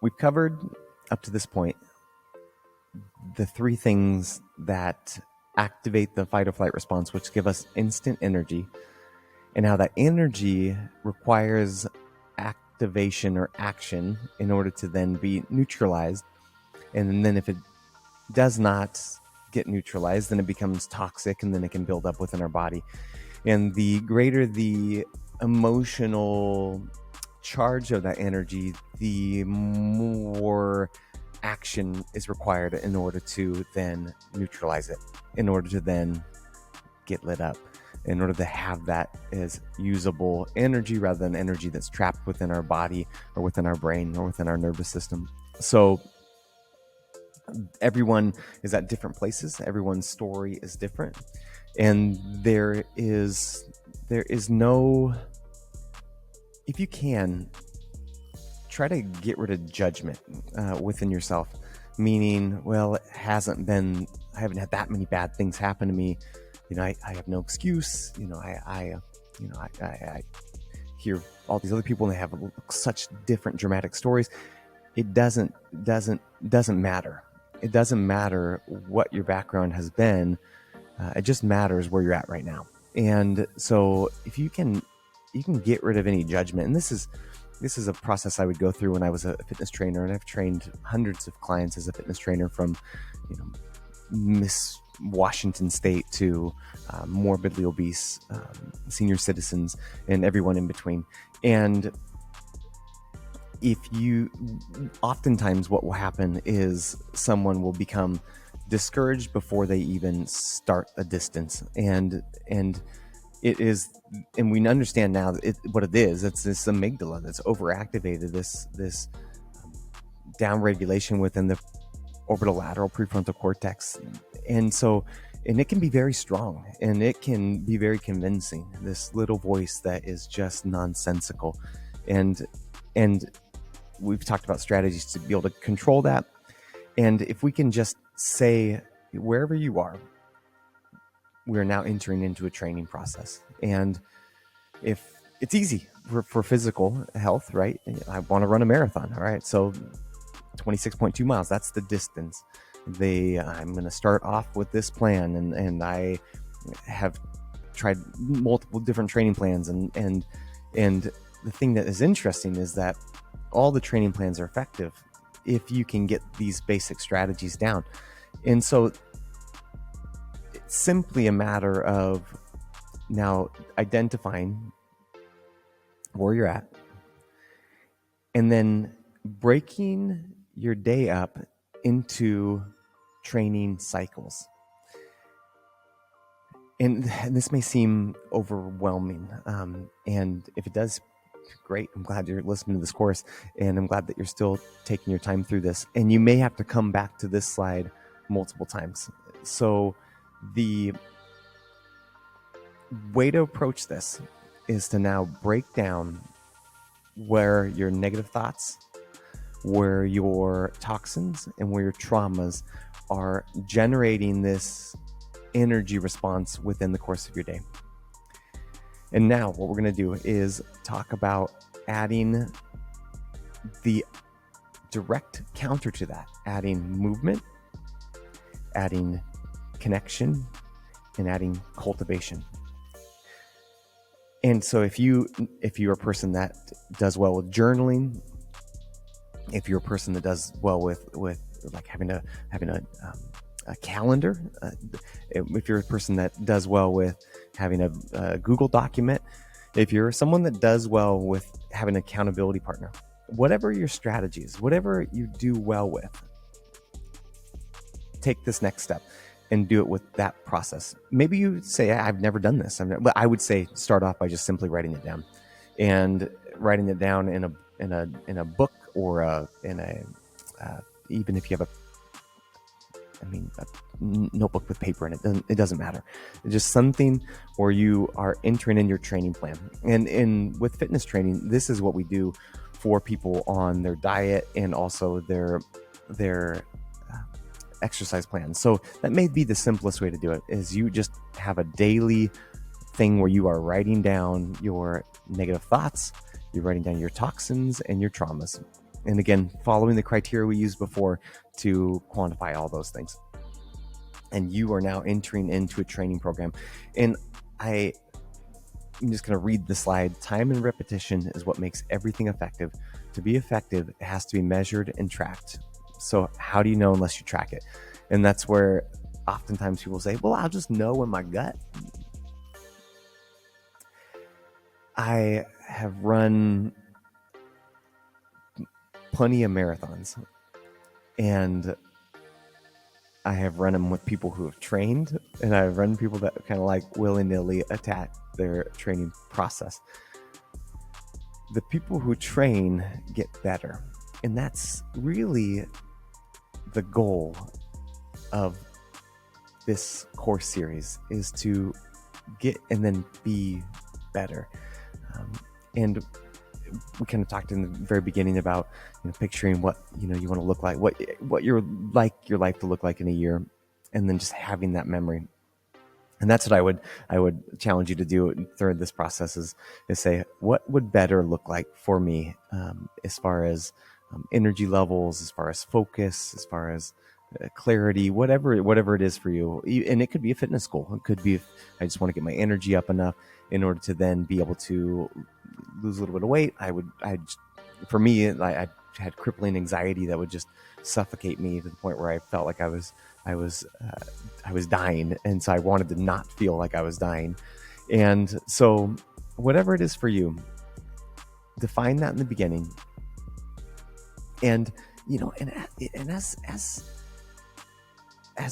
we've covered up to this point the three things that activate the fight or flight response, which give us instant energy, and how that energy requires activation or action in order to then be neutralized. And then if it does not get neutralized, then it becomes toxic, and then it can build up within our body. And the greater the emotional charge of that energy, the more action is required in order to then neutralize it, in order to then get lit up, in order to have that as usable energy rather than energy that's trapped within our body or within our brain or within our nervous system. So everyone is at different places. Everyone's story is different. And there is no, if you can, try to get rid of judgment within yourself, meaning, well, I haven't had that many bad things happen to me. I have no excuse. I hear all these other people and they have such different dramatic stories. It doesn't matter. It doesn't matter what your background has been. It just matters where you're at right now. And so if you can get rid of any judgment, and this is a process I would go through when I was a fitness trainer, and I've trained hundreds of clients as a fitness trainer, from Miss Washington State to morbidly obese senior citizens and everyone in between. And oftentimes what will happen is someone will become discouraged before they even start a distance, and we understand now what it is. It's this amygdala that's overactivated, this downregulation within the orbitolateral prefrontal cortex, and it can be very strong, and it can be very convincing, this little voice that is just nonsensical. And we've talked about strategies to be able to control that. And if we can just say, wherever you are, we're now entering into a training process. And if it's easy for physical health, right? I want to run a marathon. All right. So 26.2 miles, that's the distance. I'm going to start off with this plan. And I have tried multiple different training plans. And the thing that is interesting is that all the training plans are effective if you can get these basic strategies down. And so it's simply a matter of now identifying where you're at and then breaking your day up into training cycles. And this may seem overwhelming. And if it does, great. I'm glad you're listening to this course, and I'm glad that you're still taking your time through this. And you may have to come back to this slide multiple times. So the way to approach this is to now break down where your negative thoughts, where your toxins, and where your traumas are generating this energy response within the course of your day. And now what we're going to do is talk about adding the direct counter to that, adding movement, adding connection, and adding cultivation. And so if you're a person that does well with journaling, if you're a person that does well with like having a calendar, if you're a person that does well with having a Google document, if you're someone that does well with having an accountability partner, whatever your strategies, whatever you do well with, take this next step and do it with that process. Maybe you say, I've never done this. But I would say start off by just simply writing it down, and writing it down in a book, or even if you have a notebook with paper in it. It doesn't matter. It's just something where you are entering in your training plan. And with fitness training, this is what we do for people on their diet and also their exercise plans. So that may be the simplest way to do it, is you just have a daily thing where you are writing down your negative thoughts, you're writing down your toxins and your traumas. And again, following the criteria we used before to quantify all those things. And you are now entering into a training program. And I'm just going to read the slide. Time and repetition is what makes everything effective. To be effective, it has to be measured and tracked. So how do you know unless you track it? And that's where oftentimes people say, well, I'll just know in my gut. I have run plenty of marathons, and I have run them with people who have trained, and I've run people that kind of like willy-nilly attack their training process. The people who train get better, and that's really the goal of this course series, is to get and then be better. And we kind of talked in the very beginning about picturing what you want to look like, what you're like your life to look like in a year, and then just having that memory. And that's what I would challenge you to do through this process is say, what would better look like for me, as far as energy levels, as far as focus, as far as clarity, whatever it is for you. And it could be a fitness goal. It could be, if I just want to get my energy up enough in order to then be able to lose a little bit of weight. For me, I had crippling anxiety that would just suffocate me to the point where I felt like I was dying. And so I wanted to not feel like I was dying. And so whatever it is for you, define that in the beginning. And, and as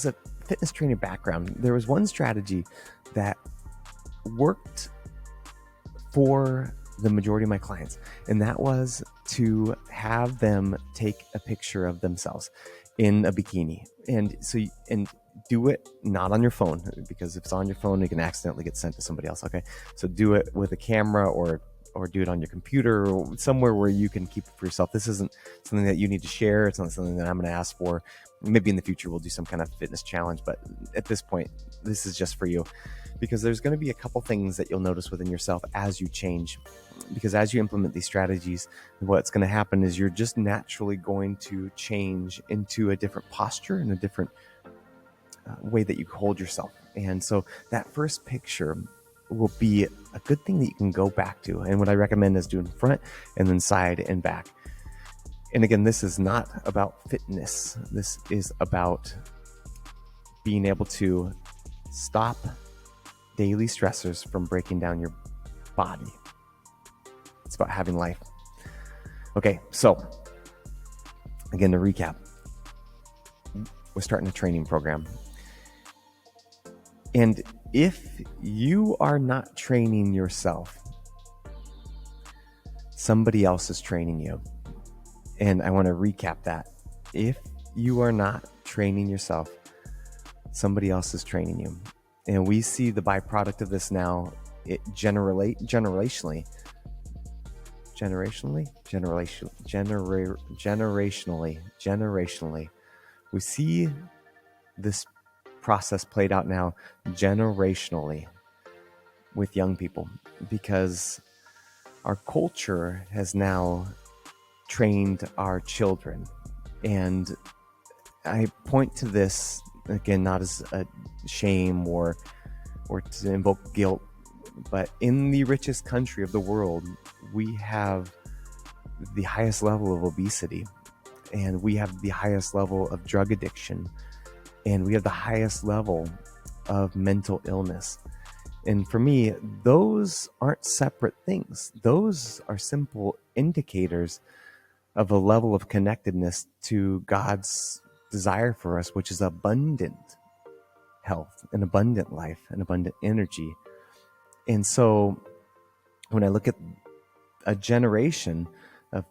a fitness training background, there was one strategy that worked for the majority of my clients, and that was to have them take a picture of themselves in a bikini. And do it not on your phone, because if it's on your phone, it can accidentally get sent to somebody else. Okay, so do it with a camera or do it on your computer or somewhere where you can keep it for yourself. This isn't something that you need to share. It's not something that I'm going to ask for. Maybe in the future we'll do some kind of fitness challenge, but at this point, this is just for you, because there's going to be a couple things that you'll notice within yourself as you change. Because as you implement these strategies, what's going to happen is you're just naturally going to change into a different posture and a different way that you hold yourself. And so that first picture will be a good thing that you can go back to. And what I recommend is doing front and then side and back. And again, this is not about fitness. This is about being able to stop daily stressors from breaking down your body. It's about having life. Okay, so again, to recap, we're starting a training program. And if you are not training yourself, somebody else is training you. And I want to recap that. If you are not training yourself, somebody else is training you. And we see the byproduct of this now, generationally, we see this process played out now generationally with young people, because our culture has now trained our children. And I point to this again, not as a shame or to invoke guilt, but in the richest country of the world, we have the highest level of obesity, and we have the highest level of drug addiction, and we have the highest level of mental illness. And for me, those aren't separate things. Those are simple indicators of a level of connectedness to God's desire for us, which is abundant health, an abundant life, an abundant energy. And so when I look at a generation of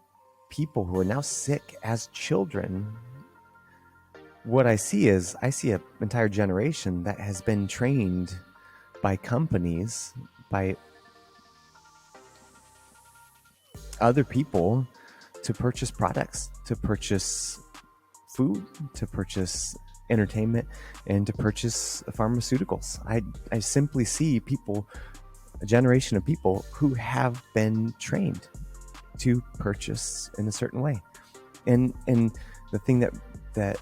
people who are now sick as children, what I see is an entire generation that has been trained by companies, by other people, to purchase products, to purchase food, to purchase entertainment, and to purchase pharmaceuticals. I simply see people, a generation of people who have been trained to purchase in a certain way. And the thing that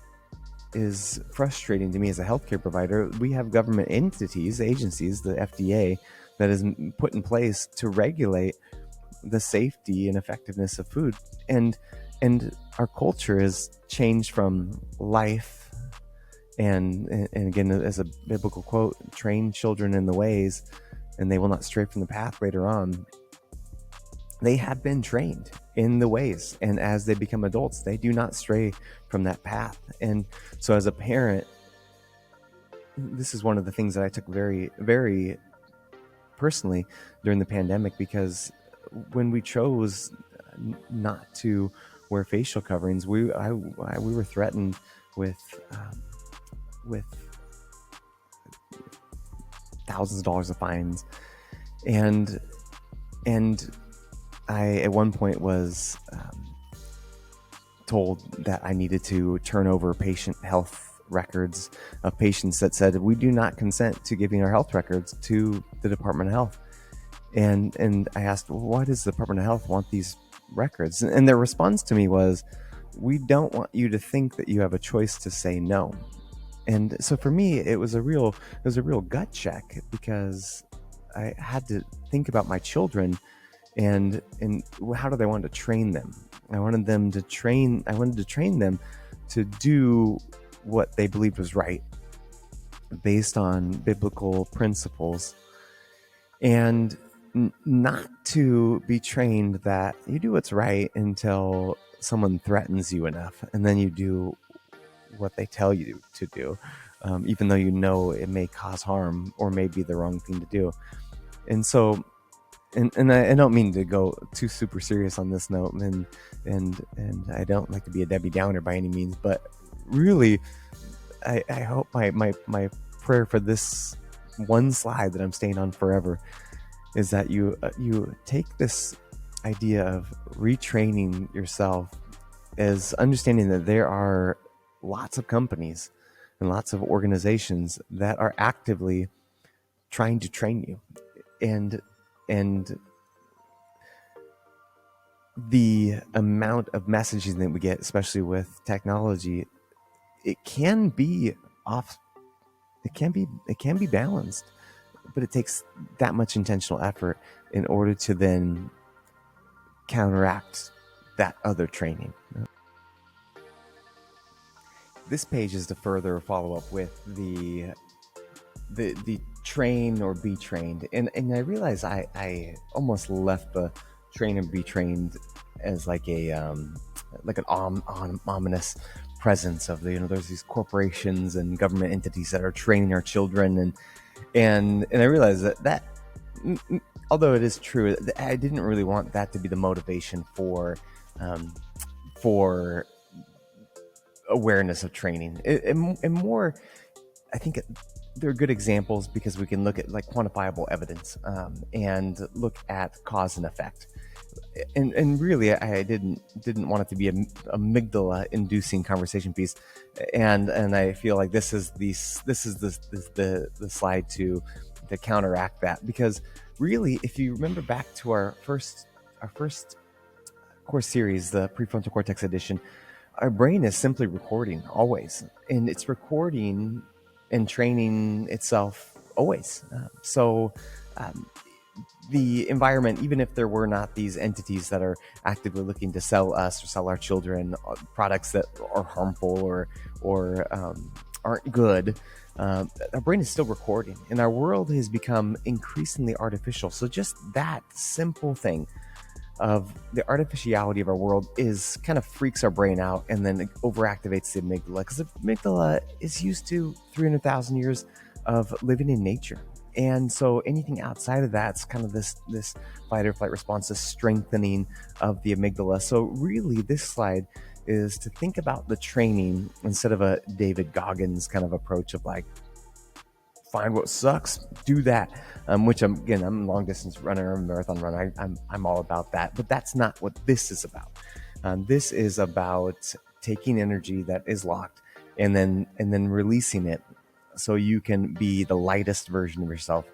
is frustrating to me as a healthcare provider, we have government entities, agencies, the FDA, that is put in place to regulate the safety and effectiveness of food. And our culture has changed from life, and again, as a biblical quote, train children in the ways and they will not stray from the path later on. They have been trained in the ways, and as they become adults, they do not stray from that path. And so as a parent, this is one of the things that I took very, very personally during the pandemic, because when we chose not to wear facial coverings, we were threatened with thousands of dollars of fines, and I at one point was told that I needed to turn over patient health records of patients that said, we do not consent to giving our health records to the Department of Health. And I asked, well, why does the Department of Health want these records? And their response to me was, we don't want you to think that you have a choice to say no. And so for me, it was a real gut check, because I had to think about my children and how do I want to train them? I wanted to train them to do what they believed was right, based on biblical principles, and not to be trained that you do what's right until someone threatens you enough, and then you do what they tell you to do, even though you know it may cause harm or may be the wrong thing to do. And so, and I don't mean to go too super serious on this note, and I don't like to be a Debbie Downer by any means, but really, I hope my prayer for this one slide that I'm staying on forever is that you take this idea of retraining yourself as understanding that there are lots of companies and lots of organizations that are actively trying to train you, and the amount of messaging that we get, especially with technology, it can be balanced, but it takes that much intentional effort in order to then counteract that other training. This page is to further follow up with the train or be trained, and I realize I almost left the train and be trained as like an ominous presence of there's these corporations and government entities that are training our children, and I realized that although it is true, I didn't really want that to be the motivation for awareness of training. And more, I think they're good examples because we can look at like quantifiable evidence, and look at cause and effect. And really, I didn't want it to be a amygdala inducing conversation piece, and I feel like this is the slide to counteract that, because really, if you remember back to our first course series, the prefrontal cortex edition, our brain is simply recording always, and it's recording and training itself always. So the environment, even if there were not these entities that are actively looking to sell us or sell our children products that are harmful or aren't good, our brain is still recording, and our world has become increasingly artificial. So just that simple thing of the artificiality of our world is kind of freaks our brain out, and then it overactivates the amygdala, because the amygdala is used to 300,000 years of living in nature. And so anything outside of that's kind of this fight or flight response, this strengthening of the amygdala. So really, this slide is to think about the training instead of a David Goggins kind of approach of like, find what sucks, do that, which I'm a long distance runner, I'm a marathon runner, I'm all about that, but that's not what this is about. This is about taking energy that is locked and then releasing it, so you can be the lightest version of yourself,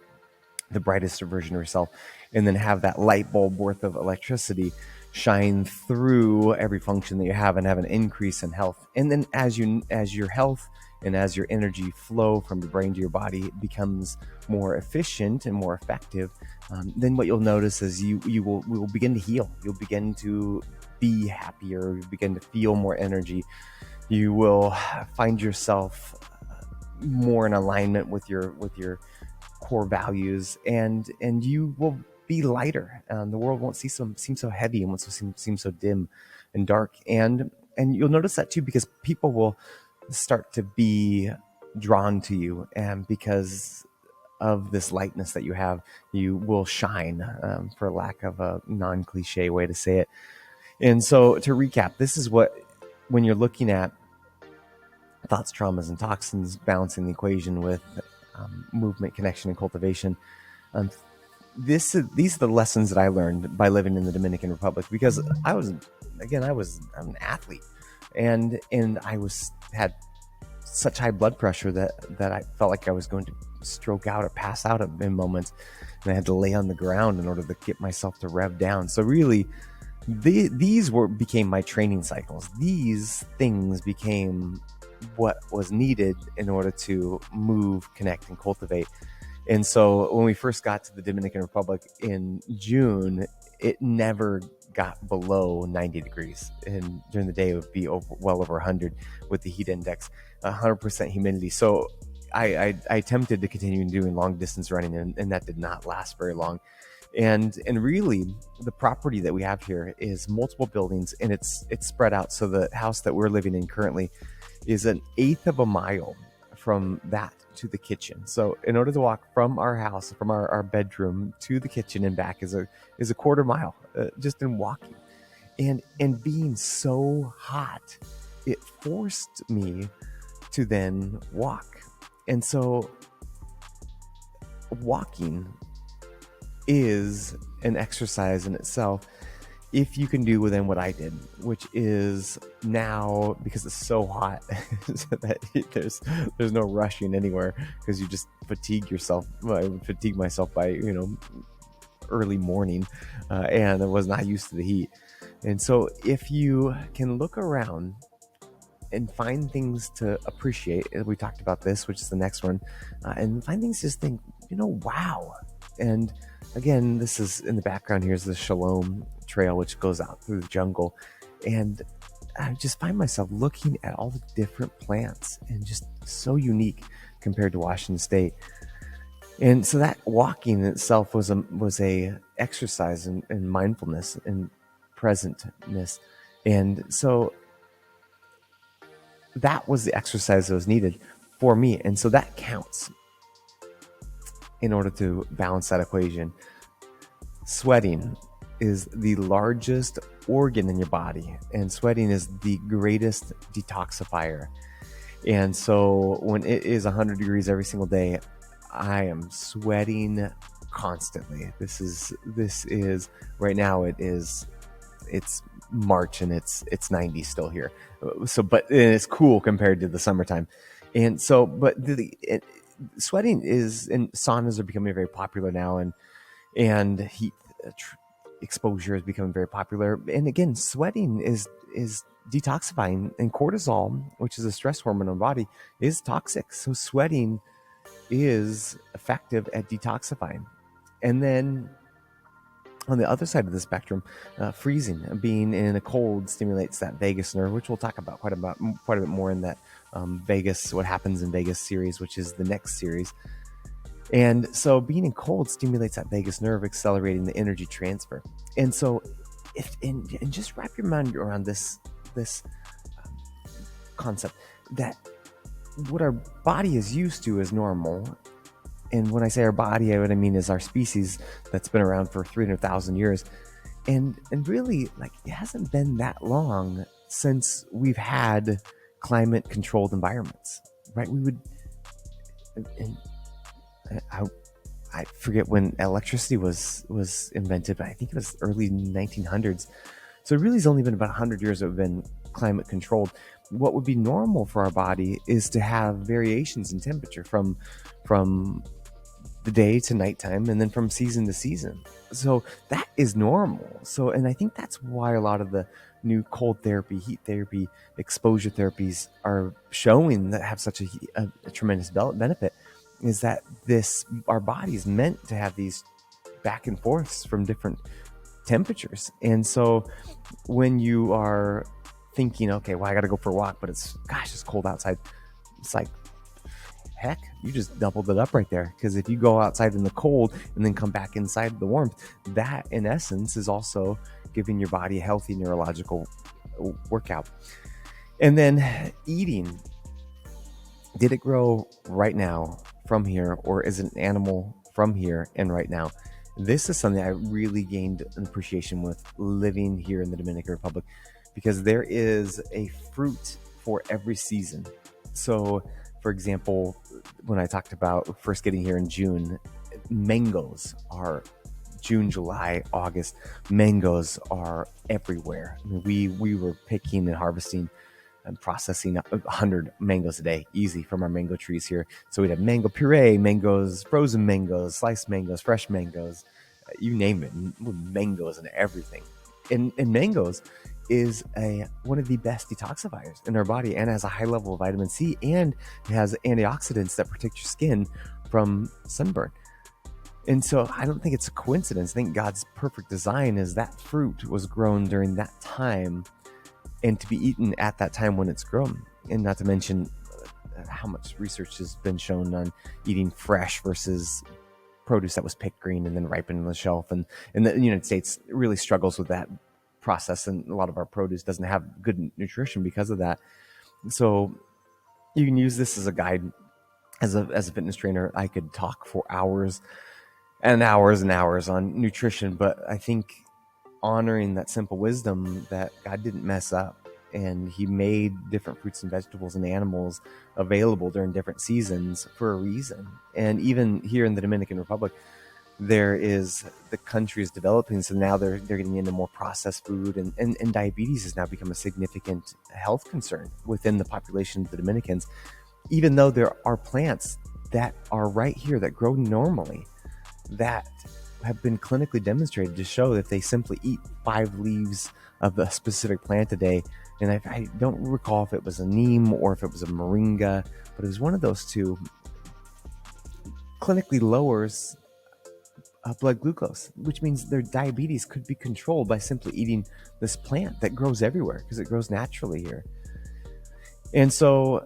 the brightest version of yourself, and then have that light bulb worth of electricity shine through every function that you have and have an increase in health. And then as your health and as your energy flow from your brain to your body becomes more efficient and more effective, then what you'll notice is you will begin to heal. You'll begin to be happier. You begin to feel more energy. You will find yourself more in alignment with your core values, and you will be lighter. The world won't seem so heavy and won't seem so dim and dark. And you'll notice that too, because people will start to be drawn to you, and because of this lightness that you have, you will shine, for lack of a non-cliche way to say it. And so to recap, this is what, when you're looking at thoughts, traumas, and toxins, balancing the equation with movement, connection, and cultivation. Um, these are the lessons that I learned by living in the Dominican Republic, because I'm an athlete, and I had such high blood pressure that I felt like I was going to stroke out or pass out in moments, and I had to lay on the ground in order to get myself to rev down. So really, these became my training cycles. These things became what was needed in order to move, connect, and cultivate. And so when we first got to the Dominican Republic in June, it never got below 90 degrees. And during the day, it would be well over 100 with the heat index, 100% humidity. So I attempted to continue doing long distance running, and that did not last very long. And really, the property that we have here is multiple buildings, and it's spread out. So the house that we're living in currently is an eighth of a mile from that to the kitchen. So in order to walk from our house, from our bedroom to the kitchen and back is a quarter mile, just in walking. And being so hot, it forced me to then walk. And so walking is an exercise in itself, if you can do within what I did, which is now, because it's so hot, so that there's no rushing anywhere, because you just fatigue yourself. I would fatigue myself by early morning, and I was not used to the heat. And so if you can look around and find things to appreciate, we talked about this, which is the next one, and find things to just think, wow. And again, this is in the background here is the Shalom Trail, which goes out through the jungle. And I just find myself looking at all the different plants, and just so unique compared to Washington State. And so that walking in itself was a exercise in mindfulness and presentness. And so that was the exercise that was needed for me. And so that counts in order to balance that equation. Sweating is the largest organ in your body, and sweating is the greatest detoxifier. And so when it is 100 degrees every single day, I am sweating constantly. This is right now, it's March, and it's 90 still here. So, but it's cool compared to the summertime. And so, but sweating and saunas are becoming very popular now, and heat exposure is becoming very popular. And again, sweating is detoxifying, and cortisol, which is a stress hormone in the body, is toxic. So sweating is effective at detoxifying. And then on the other side of the spectrum, freezing, being in a cold, stimulates that vagus nerve, which we'll talk about quite a bit more in that Vegas, what happens in Vegas series, which is the next series. And so being in cold stimulates that vagus nerve, accelerating the energy transfer. And so and just wrap your mind around this concept, that what our body is used to is normal. And when I say our body, what I mean is our species that's been around for 300,000 years. And really, like, it hasn't been that long since we've had climate controlled environments, right? We would, and I forget when electricity was invented, but I think it was early 1900s. So it really has only been about 100 years that have been climate controlled. What would be normal for our body is to have variations in temperature from the day to nighttime and then from season to season. So that is normal. So, and I think that's why a lot of the new cold therapy, heat therapy, exposure therapies are showing that have such a tremendous benefit, is that our body's meant to have these back and forths from different temperatures. And so when you are thinking, okay, well, I got to go for a walk, but it's cold outside. It's like, heck, you just doubled it up right there. Because if you go outside in the cold and then come back inside the warmth, that in essence is also giving your body a healthy neurological workout. And then eating. Did it grow right now from here, or is it an animal from here and right now? This is something I really gained an appreciation with living here in the Dominican Republic, because there is a fruit for every season. So, for example, when I talked about first getting here in June, mangoes are June, July, August. Mangoes are everywhere. I mean, we were picking and harvesting and processing 100 mangoes a day, easy, from our mango trees here. So we'd have mango puree, mangoes, frozen mangoes, sliced mangoes, fresh mangoes, you name it, mangoes and everything. And mangoes is one of the best detoxifiers in our body, and has a high level of vitamin C, and it has antioxidants that protect your skin from sunburn. And so I don't think it's a coincidence. I think God's perfect design is that fruit was grown during that time and to be eaten at that time when it's grown. And not to mention how much research has been shown on eating fresh versus produce that was picked green and then ripened on the shelf. And the United States really struggles with that process, and a lot of our produce doesn't have good nutrition because of that. So you can use this as a guide. As a fitness trainer, I could talk for hours and hours and hours on nutrition, but I think honoring that simple wisdom that God didn't mess up, and he made different fruits and vegetables and animals available during different seasons for a reason. And even here in the Dominican Republic, the country is developing, so now they're getting into more processed food, and diabetes has now become a significant health concern within the population of the Dominicans, even though there are plants that are right here that grow normally, that have been clinically demonstrated to show that if they simply eat 5 leaves of a specific plant a day, and I don't recall if it was a neem or if it was a moringa, but it was one of those two, clinically lowers blood glucose, which means their diabetes could be controlled by simply eating this plant that grows everywhere because it grows naturally here. And so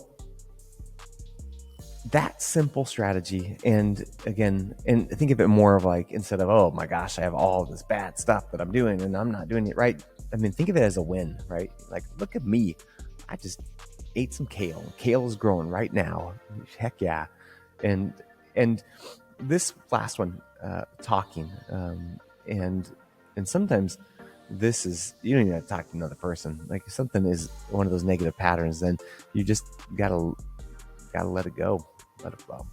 that simple strategy, and again, and think of it more of like, instead of, oh my gosh, I have all this bad stuff that I'm doing and I'm not doing it right. I mean, think of it as a win, right? Like, look at me. I just ate some kale. Kale is growing right now. Heck yeah. And this last one, talking, and sometimes this is, you don't even have to talk to another person. Like, if something is one of those negative patterns, then you just gotta let it go, let it flow.